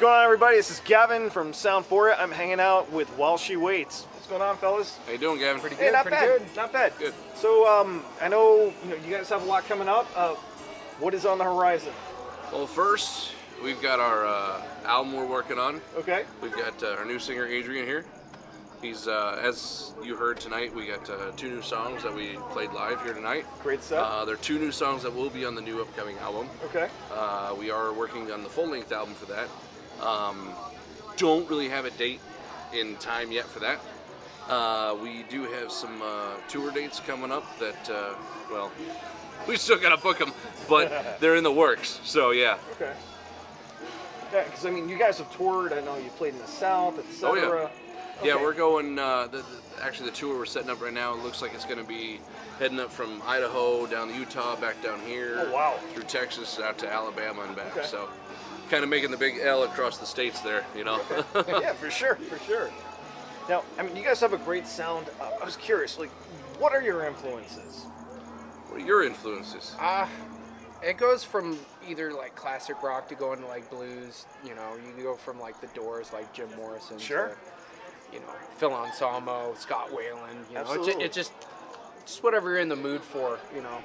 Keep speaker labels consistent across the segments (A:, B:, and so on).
A: going on, everybody? This is Gavin from Sound For It. I'm hanging out with While She Waits. What's going on, fellas?
B: How you doing, Gavin?
C: Pretty
A: Hey,
C: good.
A: not
C: pretty
A: bad.
C: good.
A: Not bad.
B: Good.
A: So, I know you guys have a lot coming up. What is on the horizon?
B: Well, first, we've got our album we're working on.
A: Okay.
B: We've got our new singer, Adrian, here. He's, as you heard tonight, we got 2 new songs that we played live here tonight.
A: Great stuff.
B: They're 2 new songs that will be on the new upcoming album.
A: Okay.
B: We are working on the full-length album for that. Don't really have a date in time yet for that. We do have some tour dates coming up that, well, we still gotta book them, but they're in the works, so yeah.
A: Okay. Yeah, because I mean, you guys have toured. I know you played in the South, etc.
B: Oh, yeah.
A: Okay.
B: Yeah, we're going, actually the tour we're setting up right now, it looks like it's gonna be heading up from Idaho, down to Utah, back down here.
A: Oh, wow.
B: Through Texas, out to Alabama and back,
A: Okay.
B: so kind of making the big L across the states there, you know?
A: Yeah, for sure, for sure. Now, I mean, you guys have a great sound. I was curious, like, what are your influences?
B: What are your influences?
C: It goes from either like classic rock to going to like blues. You know, you can go from like the Doors, like Jim Morrison.
A: Sure.
C: To, you know, Phil Anselmo, Scott Weiland. You know,
A: Absolutely.
C: it's just whatever you're in the mood for. You know,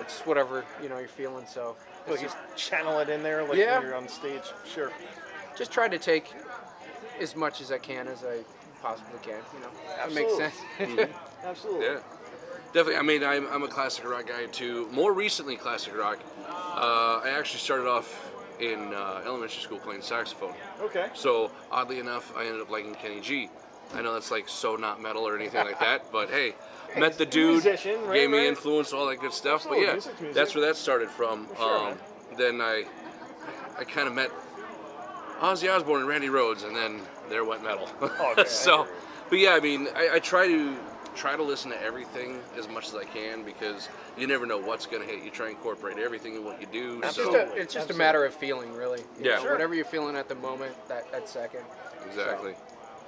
C: it's whatever you're feeling. So
A: Like,
C: it's
A: you
C: just
A: channel it in there, like
C: Yeah.
A: when you're on stage. Sure.
C: just try to take as much as I can as I possibly can. You know, that makes
A: Absolutely.
C: sense.
A: Absolutely.
B: Yeah, definitely. I mean, I'm a classic rock guy too. More recently, classic rock. I actually started off in elementary school playing saxophone.
A: Okay.
B: So oddly enough, I ended up liking Kenny G. I know that's like so not metal or anything like that, but hey, met the dude,
A: musician, right,
B: gave me
A: right.
B: influence, all that good stuff.
A: Absolutely,
B: But yeah,
A: music's music.
B: that's where that started from.
A: Sure, man.
B: Then I kind of met Ozzy Osbourne and Randy Rhoads, and then there went metal.
A: Okay,
B: So, but yeah, I mean, I try to listen to everything as much as I can because you never know what's going to hit. You try and incorporate everything in what you do.
A: Absolutely.
B: So
C: It's just a matter of feeling, really. You
B: Yeah.
C: know,
A: Sure.
C: Whatever you're feeling at the moment, that second.
B: exactly.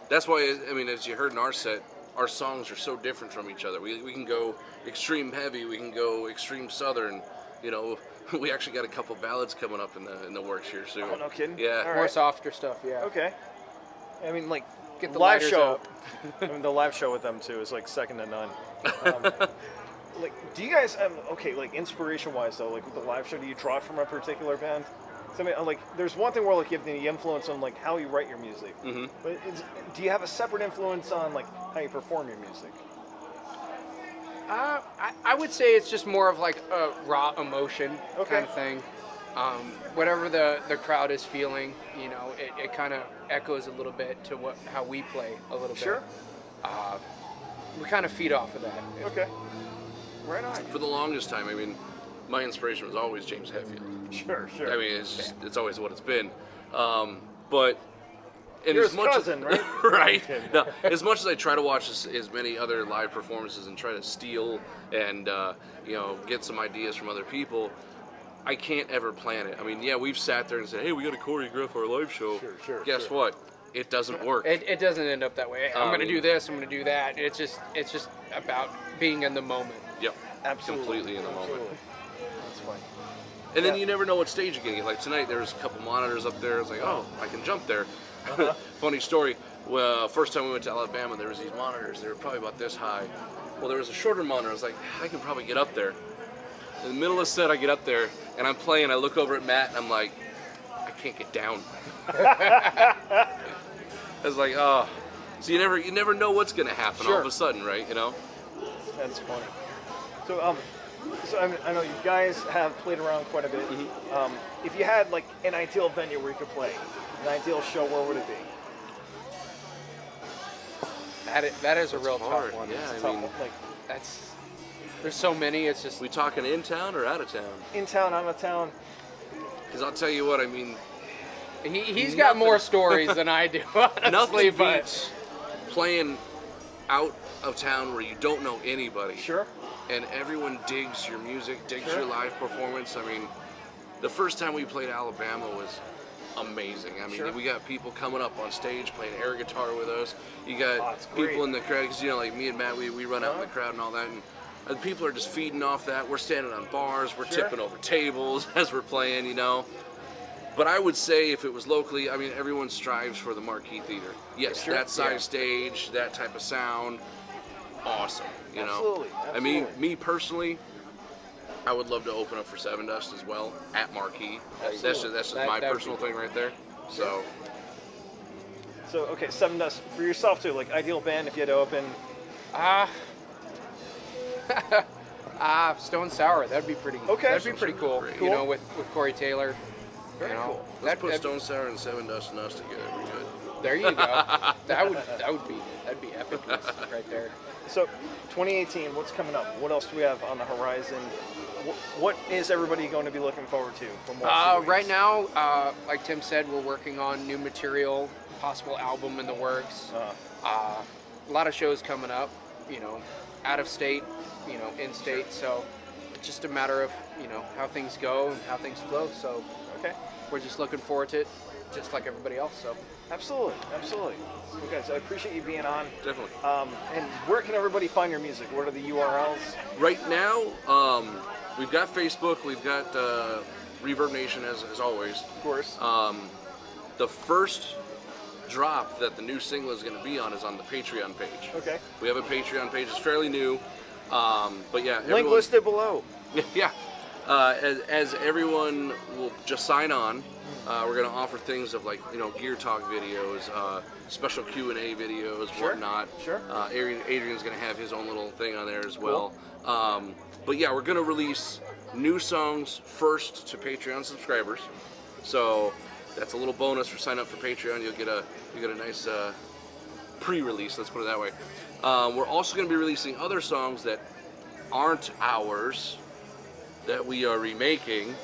B: That's why, I mean, as you heard in our set, our songs are so different from each other. We can go extreme heavy, we can go extreme southern. You know, we actually got a couple ballads coming up in the works here soon.
A: Oh, no kidding?
B: Yeah.
A: All
C: More
A: right.
C: softer stuff, yeah.
A: Okay. I mean, like,
C: Get the
A: live
C: lighters
A: show.
C: out.
A: I mean, the live show with them too is like second to none. Like, do you guys okay? Like, inspiration-wise though, like with the live show, do you draw it from a particular band? So, I mean, like, there's one thing where like you have the influence on like how you write your music,
B: Mhm.
A: but do you have a separate influence on like how you perform your music?
C: I would say it's just more of like a raw emotion
A: Okay.
C: kind of thing. Whatever the crowd is feeling, you know, it kind of echoes a little bit to how we play a little
A: Sure.
C: bit. We kind of feed off of that.
A: Okay. Right on.
B: For the longest time, I mean, my inspiration was always James Hetfield.
A: Sure, sure.
B: I mean, it's always what it's been. But and
A: You're
B: as
A: his
B: much
A: cousin,
B: as,
A: right?
B: right. No, as much as I try to watch as many other live performances and try to steal and get some ideas from other people, I can't ever plan it. I mean, yeah, we've sat there and said, hey, we got to choreograph our live show.
A: Sure,
B: Guess
A: sure.
B: what? It doesn't work.
C: It doesn't end up that way. I'm going to
B: mean-
C: do this. I'm going to do that. It's just about being in the moment.
B: Yep.
A: Absolutely.
B: Completely in the moment.
A: Absolutely. That's fine.
B: And then
A: Yeah.
B: you never know what stage you're gonna get. Like tonight, there was a couple monitors up there. I was like, oh, I can jump there. Funny story. Well, first time we went to Alabama, there was these monitors. They were probably about this high. Well, there was a shorter monitor. I was like, I can probably get up there. In the middle of the set, I get up there and I'm playing. I look over at Matt and I'm like, I can't get down. I was like, oh. So you never know what's gonna happen all
A: Sure.
B: of a sudden, right? You know?
A: That's funny. So, I know you guys have played around quite a bit.
B: Mm-hmm.
A: If you had like an ideal venue where you could play, an ideal show, where would it be?
C: That is a real
B: hard,
C: tough one.
B: yeah.
A: It's
B: I
A: tough.
B: mean-
A: Like
C: There's so many. It's just
B: We talking in town or out of town?
A: in town, out of town.
B: Because I'll tell you what, I mean,
C: he's got more stories than I do. Honestly,
B: nothing
C: but
B: beats playing out of town where you don't know anybody.
A: Sure.
B: And everyone digs your music, digs
A: Sure.
B: your live performance. I mean, the first time we played Alabama was amazing. I mean,
A: Sure.
B: we got people coming up on stage playing air guitar with us. You
A: Oh,
B: got
A: it's great.
B: people in the crowd, because, like me and Matt, we run out in the crowd and all that. And people are just feeding off that. We're standing on bars. We're
A: Sure.
B: tipping over tables as we're playing, But I would say if it was locally, I mean, everyone strives for the marquee theater. Yes,
A: Sure.
B: that size
A: Yeah.
B: stage, that type of sound, awesome. You know,
A: Absolutely,
B: I mean,
A: absolutely.
B: me personally, I would love to open up for Seven Dust as well at Marquee. That's just
C: That-
B: my
C: that would
B: personal
C: be
B: thing right there. So
A: So okay, Seven Dust for yourself too. Like ideal band if you had to open.
C: Ah. Stone Sour. That'd be pretty.
A: Okay.
C: That'd be pretty cool.
B: Great.
C: You know, with Corey Taylor.
A: Very
C: you know,
A: cool.
B: let's put
C: that'd-
B: Stone Sour and Seven Dust and us together. We're good.
C: There you go. that'd be epicness right there.
A: So 2018, what's coming up? What else do we have on the horizon? What is everybody going to be looking forward to from Wall Street
C: Right
A: Weeks?
C: now, like Tim said, we're working on new material, possible album in the works. A lot of shows coming up, you know, out of state, you know, in state. So it's just a matter of, you know, how things go and how things flow. So
A: Okay.
C: we're just looking forward to it, just like everybody else. So
A: Absolutely, absolutely. Well, guys, I appreciate you being on.
B: Definitely.
A: And where can everybody find your music? What are the URLs?
B: Right now, we've got Facebook, we've got Reverb Nation as always.
A: Of course.
B: The first drop that the new single is going to be on is on the Patreon page.
A: Okay.
B: We have a Patreon page. It's fairly new, but yeah.
A: Link
B: everyone-
A: listed below.
B: Yeah. As everyone will just sign on, we're going to offer things of like, you know, Gear Talk videos, special Q&A videos,
A: Sure,
B: whatnot.
A: sure.
B: Adrian's going to have his own little thing on there as well. But yeah, we're going to release new songs first to Patreon subscribers. So that's a little bonus for sign up for Patreon. You get a nice pre-release. Let's put it that way. We're also going to be releasing other songs that aren't ours, that we are remaking.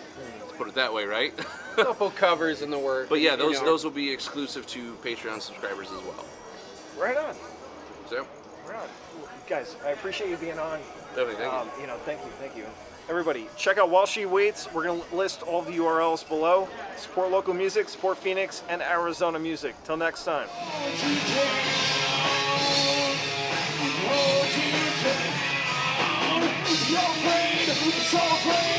B: Let's put it that way, right?
C: couple covers in the works.
B: But yeah,
C: you
B: those
C: know.
B: those will be exclusive to Patreon subscribers as well.
A: Right on.
B: So,
A: Right on. Guys, I appreciate you being on.
B: definitely thank you.
A: You know, thank you. Everybody, check out While She Waits. We're going to list all the URLs below. Support local music, support Phoenix and Arizona music. Till next time.
D: You're afraid, so afraid.